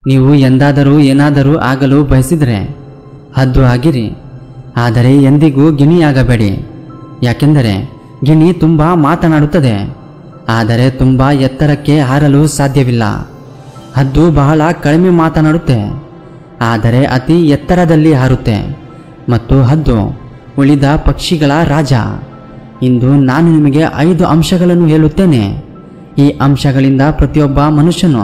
ನೀವು ಎಂದಾದರೂ ಏನಾದರೂ ಆಗಲು ಬಯಸಿದರೆ ಹದ್ದು ಆಗಿರಿ, ಆದರೆ ಎಂದಿಗೂ ಗಿಣಿಯಾಗಬೇಡಿ. ಯಾಕೆಂದರೆ ಗಿಣಿ ತುಂಬ ಮಾತನಾಡುತ್ತದೆ, ಆದರೆ ತುಂಬ ಎತ್ತರಕ್ಕೆ ಹಾರಲು ಸಾಧ್ಯವಿಲ್ಲ. ಹದ್ದು ಬಹಳ ಕಡಿಮೆ ಮಾತನಾಡುತ್ತೆ, ಆದರೆ ಅತಿ ಎತ್ತರದಲ್ಲಿ ಹಾರುತ್ತೆ. ಮತ್ತು ಹದ್ದು ಉಳಿದ ಪಕ್ಷಿಗಳ ರಾಜ. ಇಂದು ನಾನು ನಿಮಗೆ 5 ಅಂಶಗಳನ್ನು ಹೇಳುತ್ತೇನೆ. ಈ ಅಂಶಗಳಿಂದ ಪ್ರತಿಯೊಬ್ಬ ಮನುಷ್ಯನು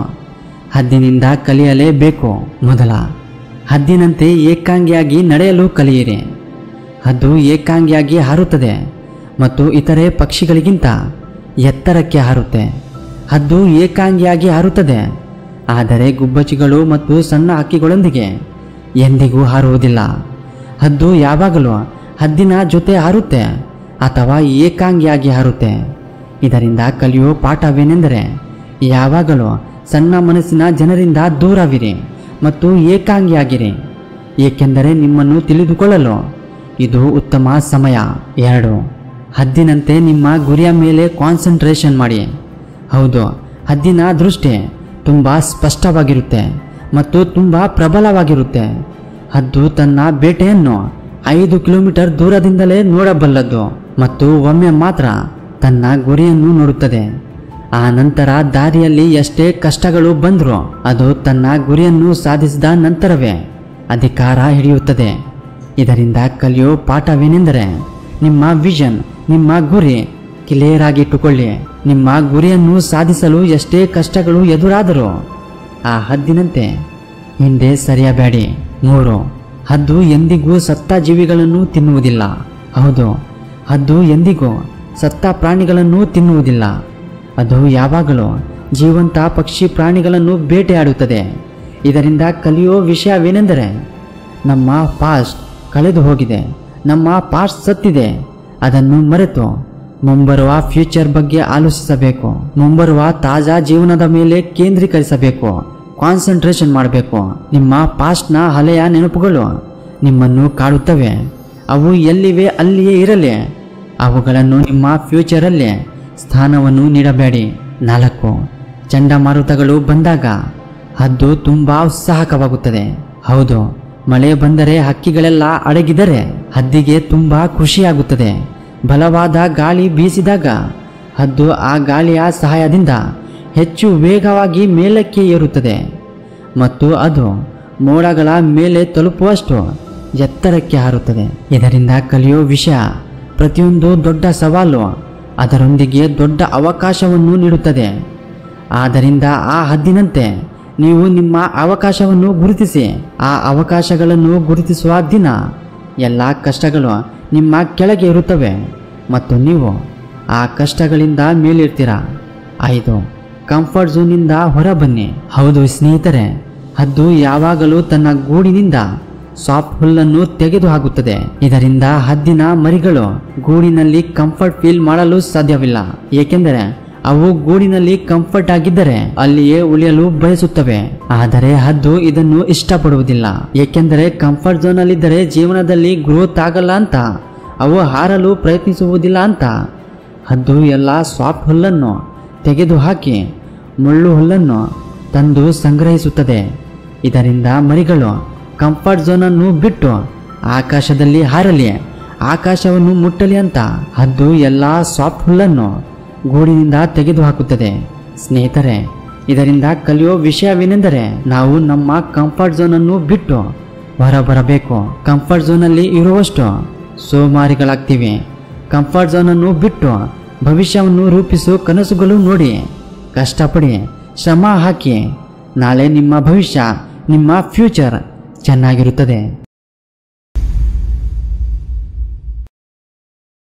ಹದ್ದಿನಿಂದ ಕಲಿಯಲೇಬೇಕು. ಮೊದಲ, ಹದ್ದಿನಂತೆ ಏಕಾಂಗಿಯಾಗಿ ನಡೆಯಲು ಕಲಿಯಿರಿ. ಹದ್ದು ಏಕಾಂಗಿಯಾಗಿ ಹಾರುತ್ತದೆ ಮತ್ತು ಇತರೆ ಪಕ್ಷಿಗಳಿಗಿಂತ ಎತ್ತರಕ್ಕೆ ಹಾರುತ್ತೆ. ಹದ್ದು ಏಕಾಂಗಿಯಾಗಿ ಹಾರುತ್ತದೆ, ಆದರೆ ಗುಬ್ಬಚ್ಚಿಗಳು ಮತ್ತು ಸಣ್ಣ ಹಕ್ಕಿಗಳೊಂದಿಗೆ ಎಂದಿಗೂ ಹಾರುವುದಿಲ್ಲ. ಹದ್ದು ಯಾವಾಗಲೂ ಹದ್ದಿನ ಜೊತೆ ಹಾರುತ್ತೆ ಅಥವಾ ಏಕಾಂಗಿಯಾಗಿ ಹಾರುತ್ತೆ. ಇದರಿಂದ ಕಲಿಯುವ ಪಾಠವೇನೆಂದರೆ ಯಾವಾಗಲೂ ಸಣ್ಣ ಮನಸ್ಸಿನ ಜನರಿಂದ ದೂರವಿರಿ ಮತ್ತು ಏಕಾಂಗಿಯಾಗಿರಿ, ಏಕೆಂದರೆ ನಿಮ್ಮನ್ನು ತಿಳಿದುಕೊಳ್ಳಲು ಇದು ಉತ್ತಮ ಸಮಯ. 2, ಹದ್ದಿನಂತೆ ನಿಮ್ಮ ಗುರಿಯ ಮೇಲೆ ಕಾನ್ಸಂಟ್ರೇಷನ್ ಮಾಡಿ. ಹೌದು, ಹದ್ದಿನ ದೃಷ್ಟಿ ತುಂಬ ಸ್ಪಷ್ಟವಾಗಿರುತ್ತೆ ಮತ್ತು ತುಂಬ ಪ್ರಬಲವಾಗಿರುತ್ತೆ. ಹದ್ದು ತನ್ನ ಬೇಟೆಯನ್ನು 5 ಕಿಲೋಮೀಟರ್ ದೂರದಿಂದಲೇ ನೋಡಬಲ್ಲದು ಮತ್ತು ಒಮ್ಮೆ ಮಾತ್ರ ತನ್ನ ಗುರಿಯನ್ನು ನೋಡುತ್ತದೆ. ಆ ನಂತರ ದಾರಿಯಲ್ಲಿ ಎಷ್ಟೇ ಕಷ್ಟಗಳು ಬಂದರೂ ಅದು ತನ್ನ ಗುರಿಯನ್ನು ಸಾಧಿಸಿದ ನಂತರವೇ ಅಧಿಕಾರ ಹಿಡಿಯುತ್ತದೆ. ಇದರಿಂದ ಕಲಿಯೋ ಪಾಠವೇನೆಂದರೆ ನಿಮ್ಮ ವಿಷನ್, ನಿಮ್ಮ ಗುರಿ ಕ್ಲಿಯರ್ ಆಗಿಟ್ಟುಕೊಳ್ಳಿ. ನಿಮ್ಮ ಗುರಿಯನ್ನು ಸಾಧಿಸಲು ಎಷ್ಟೇ ಕಷ್ಟಗಳು ಎದುರಾದರೂ ಆ ಹದ್ದಿನಂತೆ ಹಿಂದೆ ಸರಿಯಬೇಡಿ. 3, ಹದ್ದು ಎಂದಿಗೂ ಸತ್ತ ಜೀವಿಗಳನ್ನು ತಿನ್ನುವುದಿಲ್ಲ. ಹೌದು, ಹದ್ದು ಎಂದಿಗೂ ಸತ್ತ ಪ್ರಾಣಿಗಳನ್ನು ತಿನ್ನುವುದಿಲ್ಲ. ಅದು ಯಾವಾಗಲೂ ಜೀವಂತ ಪಕ್ಷಿ ಪ್ರಾಣಿಗಳನ್ನು ಬೇಟೆಯಾಡುತ್ತದೆ. ಇದರಿಂದ ಕಲಿಯೋ ವಿಷಯವೇನೆಂದರೆ ನಮ್ಮ ಪಾಸ್ಟ್ ಕಳೆದು ಹೋಗಿದೆ, ನಮ್ಮ ಪಾಸ್ಟ್ ಸತ್ತಿದೆ. ಅದನ್ನು ಮರೆತು ಮುಂಬರುವ ಫ್ಯೂಚರ್ ಬಗ್ಗೆ ಆಲೋಚಿಸಬೇಕು. ಮುಂಬರುವ ತಾಜಾ ಜೀವನದ ಮೇಲೆ ಕೇಂದ್ರೀಕರಿಸಬೇಕು, ಕಾನ್ಸಂಟ್ರೇಷನ್ ಮಾಡಬೇಕು. ನಿಮ್ಮ ಪಾಸ್ಟ್ನ ಹಳೆಯ ನೆನಪುಗಳು ನಿಮ್ಮನ್ನು ಕಾಡುತ್ತವೆ. ಅವು ಎಲ್ಲಿವೆ ಅಲ್ಲಿಯೇ ಇರಲಿ. ಅವುಗಳನ್ನು ನಿಮ್ಮ ಫ್ಯೂಚರಲ್ಲಿ ಸ್ಥಾನವನ್ನು ನೀಡಬೇಡಿ. 4, ಚಂಡಮಾರುತಗಳು ಬಂದಾಗ ಹದ್ದು ತುಂಬ ಉತ್ಸಾಹಕವಾಗುತ್ತದೆ. ಹೌದು, ಮಳೆ ಬಂದರೆ ಹಕ್ಕಿಗಳೆಲ್ಲ ಅಡಗಿದರೆ ಹದ್ದಿಗೆ ತುಂಬ ಖುಷಿಯಾಗುತ್ತದೆ. ಬಲವಾದ ಗಾಳಿ ಬೀಸಿದಾಗ ಹದ್ದು ಆ ಗಾಳಿಯ ಸಹಾಯದಿಂದ ಹೆಚ್ಚು ವೇಗವಾಗಿ ಮೇಲಕ್ಕೆ ಏರುತ್ತದೆ ಮತ್ತು ಅದು ಮೋಡಗಳ ಮೇಲೆ ತಲುಪುವಷ್ಟು ಎತ್ತರಕ್ಕೆ ಹಾರುತ್ತದೆ. ಇದರಿಂದ ಕಲಿಯೋ ವಿಷಯ ಪ್ರತಿಯೊಂದು ದೊಡ್ಡ ಸವಾಲು ಅದರೊಂದಿಗೆ ದೊಡ್ಡ ಅವಕಾಶವನ್ನು ನೀಡುತ್ತದೆ. ಆದ್ದರಿಂದ ಆ ಹದ್ದಿನಂತೆ ನೀವು ನಿಮ್ಮ ಅವಕಾಶವನ್ನು ಗುರುತಿಸಿ. ಆ ಅವಕಾಶಗಳನ್ನು ಗುರುತಿಸುವ ದಿನ ಎಲ್ಲ ಕಷ್ಟಗಳು ನಿಮ್ಮ ಕೆಳಗೆ ಇರುತ್ತವೆ ಮತ್ತು ನೀವು ಆ ಕಷ್ಟಗಳಿಂದ ಮೇಲಿರ್ತೀರ. 5, ಕಂಫರ್ಟ್ ಝೋನ್ನಿಂದ ಹೊರಬನ್ನಿ. ಹೌದು ಸ್ನೇಹಿತರೆ, ಹದ್ದು ಯಾವಾಗಲೂ ತನ್ನ ಗೂಡಿನಿಂದ ಸಾಫ್ಟ್ ಹುಲ್ಲನ್ನು ತೆಗೆದುಹಾಕುತ್ತದೆ. ಇದರಿಂದ ಹದ್ದಿನ ಮರಿಗಳು ಗೂಡಿನಲ್ಲಿ ಕಂಫರ್ಟ್ ಫೀಲ್ ಮಾಡಲು ಸಾಧ್ಯವಿಲ್ಲ, ಏಕೆಂದರೆ ಅವು ಗೂಡಿನಲ್ಲಿ ಕಂಫರ್ಟ್ ಆಗಿದ್ದರೆ ಅಲ್ಲಿಯೇ ಉಳಿಯಲು ಬಯಸುತ್ತವೆ. ಆದರೆ ಹದ್ದು ಇದನ್ನು ಇಷ್ಟಪಡುವುದಿಲ್ಲ, ಏಕೆಂದರೆ ಕಂಫರ್ಟ್ ಝೋನ್ ಅಲ್ಲಿದ್ದರೆ ಜೀವನದಲ್ಲಿ ಗ್ರೋತ್ ಆಗಲ್ಲ ಅಂತ, ಅವು ಹಾರಲು ಪ್ರಯತ್ನಿಸುವುದಿಲ್ಲ ಅಂತ. ಹದ್ದು ಎಲ್ಲ ಸಾಫ್ಟ್ ಹುಲ್ಲನ್ನು ತೆಗೆದುಹಾಕಿ ಮುಳ್ಳು ಹುಲ್ಲನ್ನು ತಂದು ಸಂಗ್ರಹಿಸುತ್ತದೆ. ಇದರಿಂದ ಮರಿಗಳು ಕಂಫರ್ಟ್ ಝೋನನ್ನು ಬಿಟ್ಟು ಆಕಾಶದಲ್ಲಿ ಹಾರಲಿ, ಆಕಾಶವನ್ನು ಮುಟ್ಟಲಿ ಅಂತ ಹದ್ದು ಎಲ್ಲ ಸಾಫ್ಟ್ ಹುಲ್ಲನ್ನು ಗೂಡಿನಿಂದ ತೆಗೆದುಹಾಕುತ್ತದೆ. ಸ್ನೇಹಿತರೆ, ಇದರಿಂದ ಕಲಿಯೋ ವಿಷಯವೇನೆಂದರೆ ನಾವು ನಮ್ಮ ಕಂಫರ್ಟ್ ಝೋನನ್ನು ಬಿಟ್ಟು ಹೊರಬರಬೇಕು. ಕಂಫರ್ಟ್ ಝೋನಲ್ಲಿ ಇರುವಷ್ಟು ಸೋಮಾರಿಗಳಾಗ್ತೀವಿ. ಕಂಫರ್ಟ್ ಝೋನನ್ನು ಬಿಟ್ಟು ಭವಿಷ್ಯವನ್ನು ರೂಪಿಸೋ ಕನಸುಗಳು ನೋಡಿ, ಕಷ್ಟಪಡಿ, ಶ್ರಮ ಹಾಕಿ. ನಾಳೆ ನಿಮ್ಮ ಭವಿಷ್ಯ, ನಿಮ್ಮ ಫ್ಯೂಚರ್ ಚೆನ್ನಾಗಿರುತ್ತದೆ.